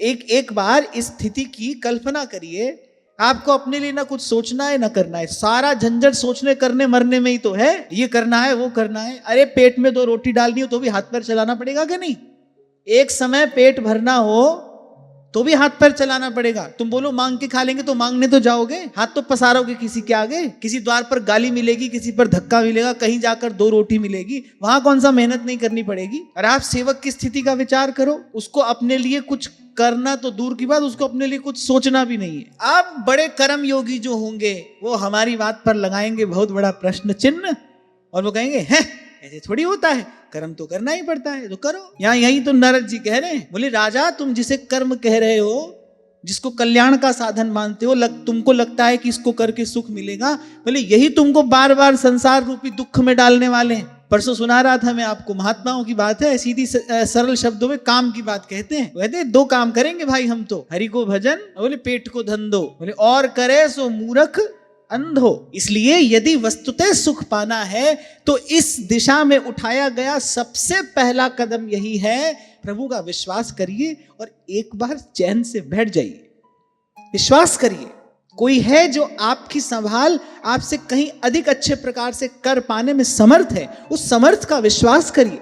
एक बार इस स्थिति की कल्पना करिए, आपको अपने लिए ना कुछ सोचना है ना करना है, सारा झंझट सोचने करने मरने में ही तो है। ये करना है वो करना है, अरे पेट में 2 रोटी डालनी हो तो भी हाथ पैर चलाना पड़ेगा कि नहीं? एक समय पेट भरना हो तो भी हाथ पैर चलाना पड़ेगा। तुम बोलो मांग के खा लेंगे तो मांगने तो जाओगे, हाथ तो पसारोगे किसी के आगे। किसी द्वार पर गाली मिलेगी, किसी पर धक्का मिलेगा, कहीं जाकर 2 रोटी मिलेगी, वहां कौन सा मेहनत नहीं करनी पड़ेगी? और आप सेवक की स्थिति का विचार करो, उसको अपने लिए कुछ करना तो दूर की बात, उसको अपने लिए कुछ सोचना भी नहीं है। आप बड़े कर्म योगी जो होंगे वो हमारी बात पर लगाएंगे बहुत बड़ा प्रश्न चिन्ह, और वो कहेंगे हैं ऐसे थोड़ी होता है, कर्म तो करना ही पड़ता है, तो करो। यही तो नारद जी कह रहे हैं, बोले राजा तुम जिसे कर्म कह रहे हो, जिसको कल्याण का साधन मानते हो, तुमको लगता है कि इसको करके सुख मिलेगा, बोले यही तुमको बार बार संसार रूपी दुख में डालने वाले हैं। परसों सुना रहा था मैं आपको, महात्माओं की बात है, सीधी सरल शब्दों में काम की बात कहते हैं। कहते हैं 2 काम करेंगे भाई हम तो, हरि को भजन, बोले पेट को धन दो, बोले और करे सो मूर्ख अंधो। इसलिए यदि वस्तुतः सुख पाना है तो इस दिशा में उठाया गया सबसे पहला कदम यही है, प्रभु का विश्वास करिए और एक बार चैन से बैठ जाइए। विश्वास करिए कोई है जो आपकी संभाल आपसे कहीं अधिक अच्छे प्रकार से कर पाने में समर्थ है, उस समर्थ का विश्वास करिए।